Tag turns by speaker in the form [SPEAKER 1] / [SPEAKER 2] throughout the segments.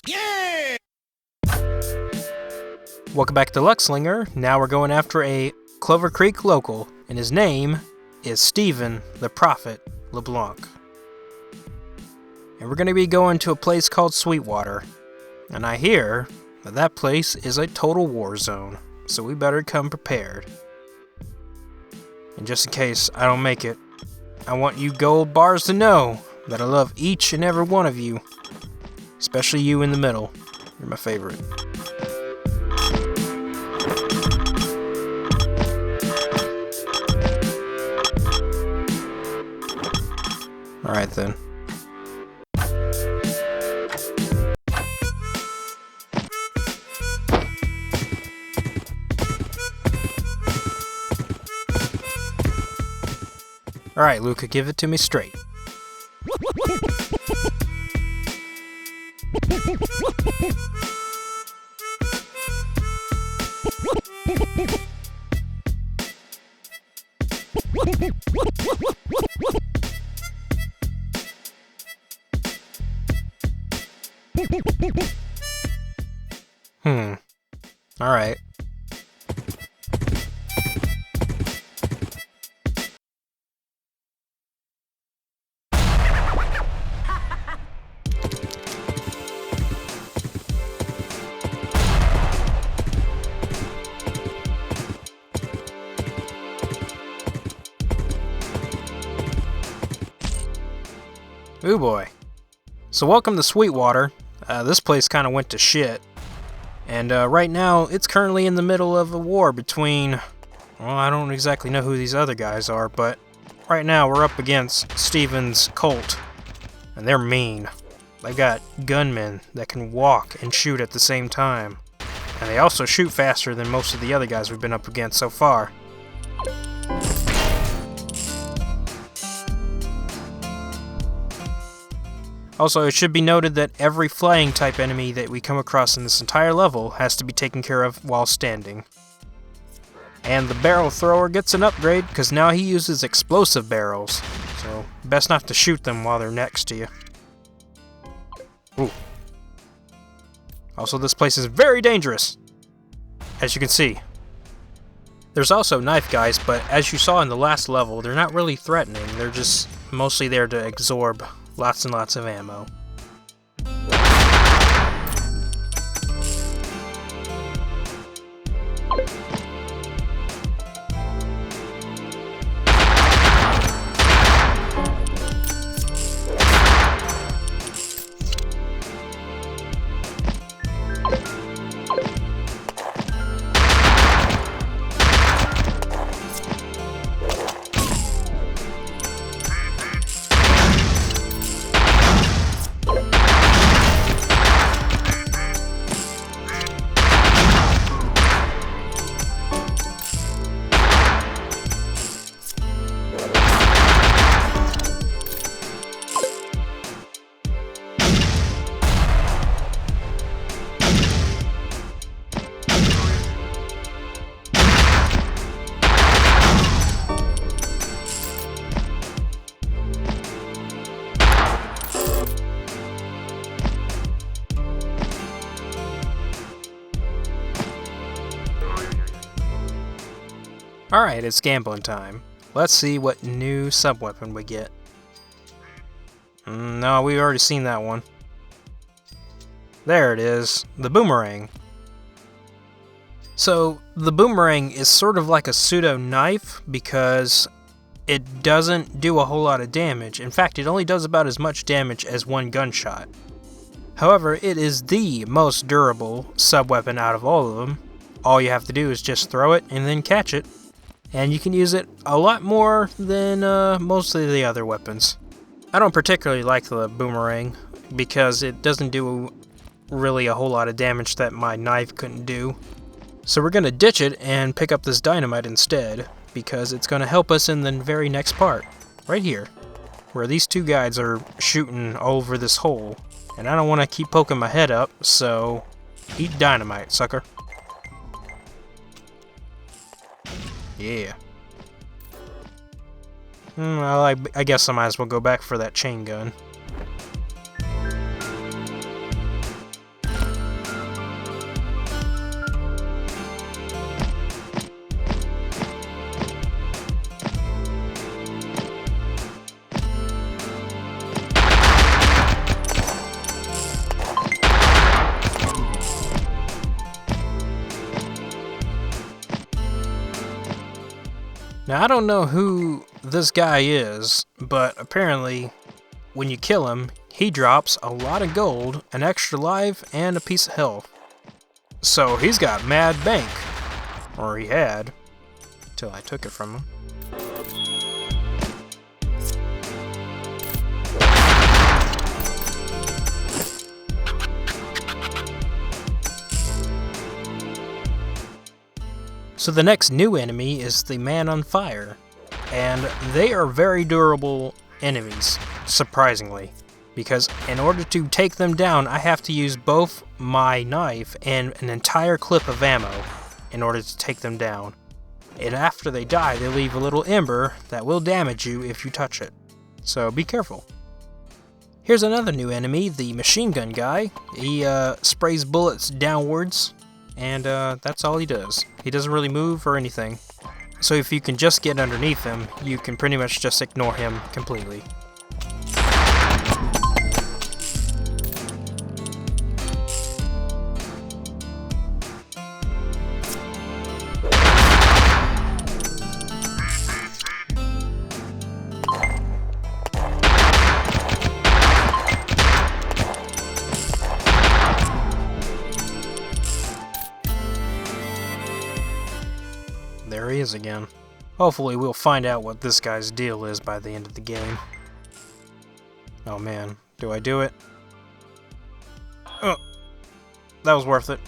[SPEAKER 1] Yeah!
[SPEAKER 2] Welcome back to Luckslinger. Now we're going after a Clover Creek local, and his name is Stephen the Prophet LeBlanc. And we're going to be going to a place called Sweetwater. And I hear that that place is a total war zone, so we better come prepared. And just in case I don't make it, I want you gold bars to know that I love each and every one of you. Especially you in the middle. You're my favorite. Alright then. Alright, Luca, give it to me straight. Alright. Ooh boy. So welcome to Sweetwater. This place kind of went to shit. And right now, it's currently in the middle of a war between... Well, I don't exactly know who these other guys are, but... Right now, we're up against Steven's cult. And they're mean. They got gunmen that can walk and shoot at the same time. And they also shoot faster than most of the other guys we've been up against so far. Also, it should be noted that every flying type enemy that we come across in this entire level has to be taken care of while standing. And the barrel thrower gets an upgrade because now he uses explosive barrels, so best not to shoot them while they're next to you. Ooh. Also, this place is very dangerous, as you can see. There's also knife guys, but as you saw in the last level, they're not really threatening, they're just mostly there to absorb lots and lots of ammo. Alright, it's gambling time. Let's see what new sub-weapon we get. No, we've already seen that one. There it is, the boomerang. So, the boomerang is sort of like a pseudo-knife because it doesn't do a whole lot of damage. In fact, it only does about as much damage as one gunshot. However, it is the most durable sub-weapon out of all of them. All you have to do is just throw it and then catch it. And you can use it a lot more than most of the other weapons. I don't particularly like the boomerang because it doesn't do really a whole lot of damage that my knife couldn't do. So we're going to ditch it and pick up this dynamite instead because it's going to help us in the very next part, right here, where these two guys are shooting all over this hole. And I don't want to keep poking my head up, so eat dynamite, sucker. Yeah. Well, I guess I might as well go back for that chain gun. Now, I don't know who this guy is, but apparently, when you kill him, he drops a lot of gold, an extra life, and a piece of health. So he's got mad bank. Or he had, till I took it from him. So the next new enemy is the Man on Fire, and they are very durable enemies, surprisingly, because in order to take them down, I have to use both my knife and an entire clip of ammo in order to take them down. And after they die, they leave a little ember that will damage you if you touch it, so be careful. Here's another new enemy, the machine gun guy. He sprays bullets downwards, and that's all he does. He doesn't really move or anything. So if you can just get underneath him, you can pretty much just ignore him completely. There he is again. Hopefully we'll find out what this guy's deal is by the end of the game. Oh man, do I do it? Oh, that was worth it.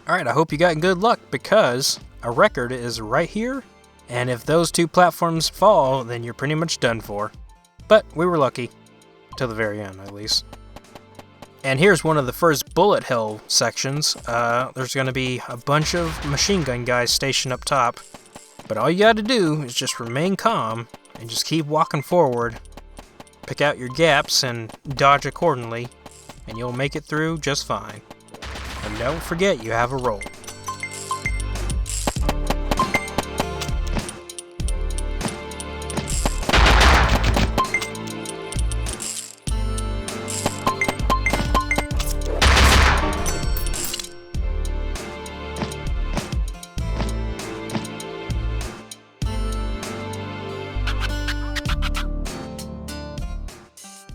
[SPEAKER 2] Alright, I hope you got good luck, because a record is right here, and if those two platforms fall, then you're pretty much done for. But we were lucky. Till the very end, at least. And here's one of the first bullet hell sections. There's going to be a bunch of machine gun guys stationed up top. But all you got to do is just remain calm and just keep walking forward. Pick out your gaps and dodge accordingly, and you'll make it through just fine. And don't forget you have a roll.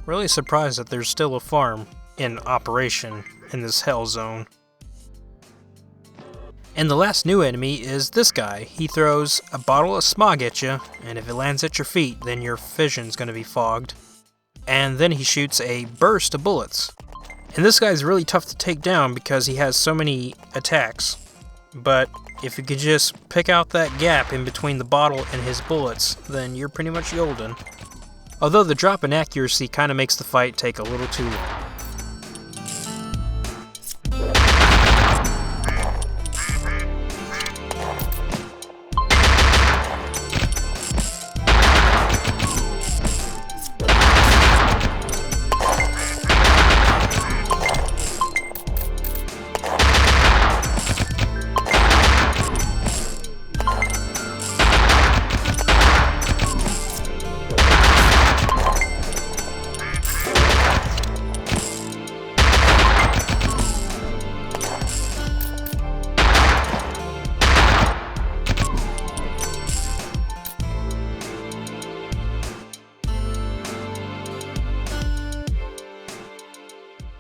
[SPEAKER 2] Really surprised that there's still a farm in operation in this hell zone. And the last new enemy is this guy. He throws a bottle of smog at you, and if it lands at your feet, then your vision's going to be fogged. And then he shoots a burst of bullets. And this guy's really tough to take down because he has so many attacks. But if you could just pick out that gap in between the bottle and his bullets, then you're pretty much golden. Although the drop in accuracy kind of makes the fight take a little too long.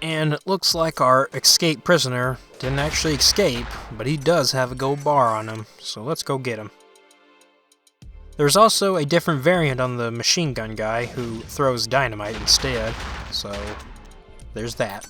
[SPEAKER 2] And it looks like our escaped prisoner didn't actually escape, but he does have a gold bar on him, so let's go get him. There's also a different variant on the machine gun guy who throws dynamite instead, so there's that.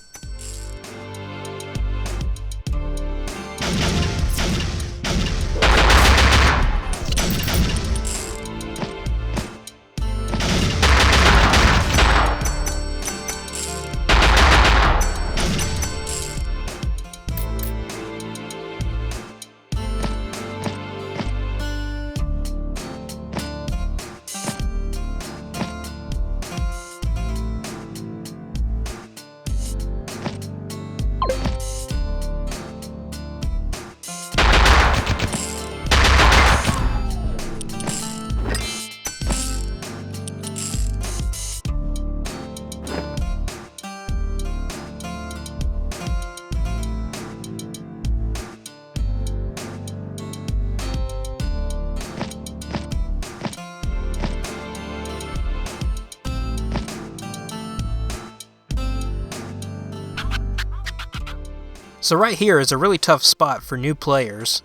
[SPEAKER 2] So right here is a really tough spot for new players.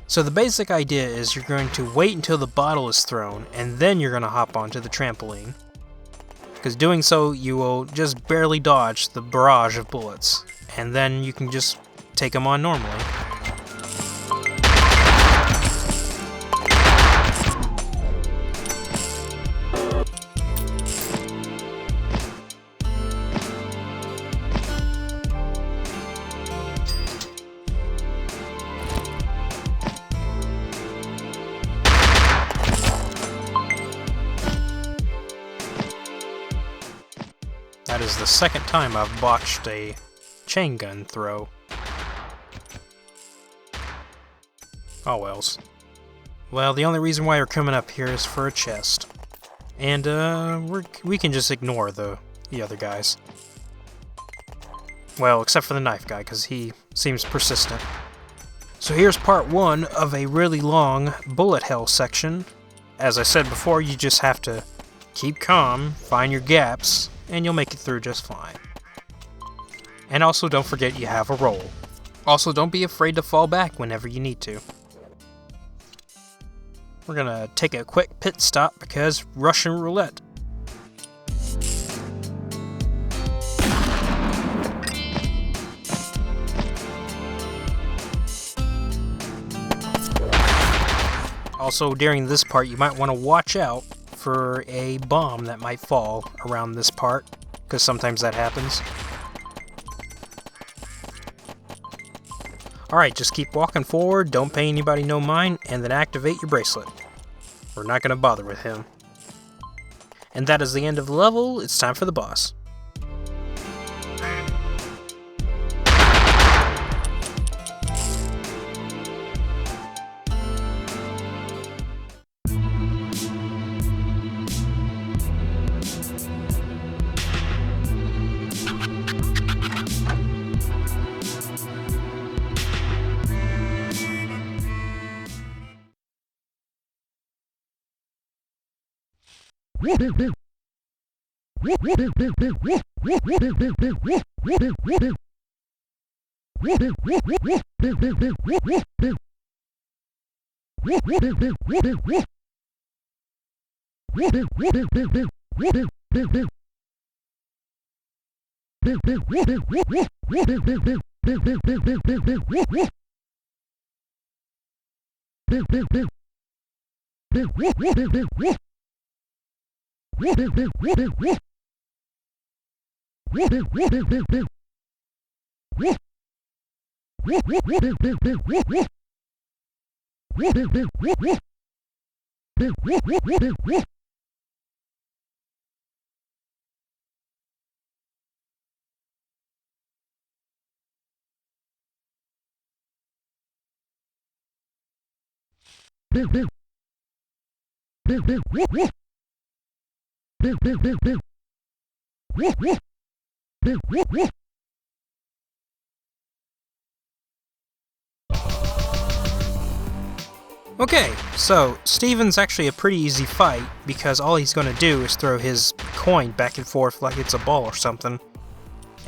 [SPEAKER 2] So the basic idea is you're going to wait until the bottle is thrown, and then you're going to hop onto the trampoline. Because doing so, you will just barely dodge the barrage of bullets, and then you can just take them on normally. That is the second time I've botched a chain gun throw. Oh wells. Well, the only reason why we're coming up here is for a chest. And we can just ignore the other guys. Well, except for the knife guy, because he seems persistent. So here's part 1 of a really long bullet hell section. As I said before, you just have to keep calm, find your gaps, and you'll make it through just fine. And also don't forget you have a roll. Also don't be afraid to fall back whenever you need to. We're gonna take a quick pit stop because Russian roulette. Also during this part you might want to watch out for a bomb that might fall around this part, because sometimes that happens. Alright, just keep walking forward, don't pay anybody no mind, and then activate your bracelet. We're not going to bother with him. And that is the end of the level. It's time for the boss. Okay, so Steven's actually a pretty easy fight because all he's going to do is throw his coin back and forth like it's a ball or something.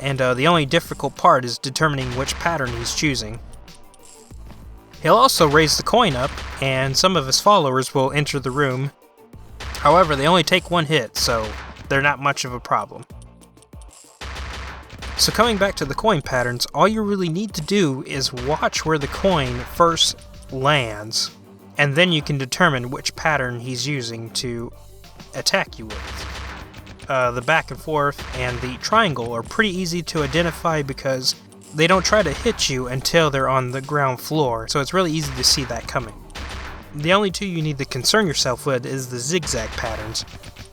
[SPEAKER 2] And the only difficult part is determining which pattern he's choosing. He'll also raise the coin up, and some of his followers will enter the room. However, they only take one hit, so they're not much of a problem. So coming back to the coin patterns, all you really need to do is watch where the coin first lands, and then you can determine which pattern he's using to attack you with. The back and forth and the triangle are pretty easy to identify because they don't try to hit you until they're on the ground floor, so it's really easy to see that coming. The only two you need to concern yourself with is the zigzag patterns.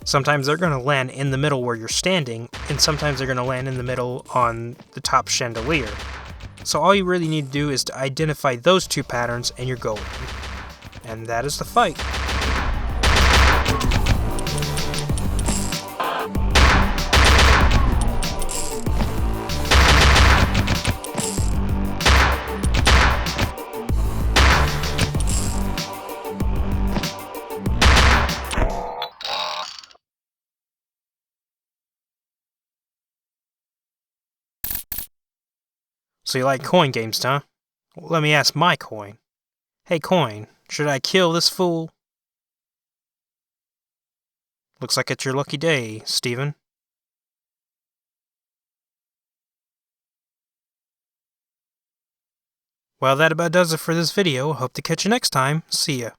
[SPEAKER 2] Sometimes they're going to land in the middle where you're standing, and sometimes they're going to land in the middle on the top chandelier. So all you really need to do is to identify those two patterns and you're golden. And that is the fight. So you like coin games, huh? Well, let me ask my coin. Hey coin, should I kill this fool? Looks like it's your lucky day, Steven. Well, that about does it for this video. Hope to catch you next time. See ya.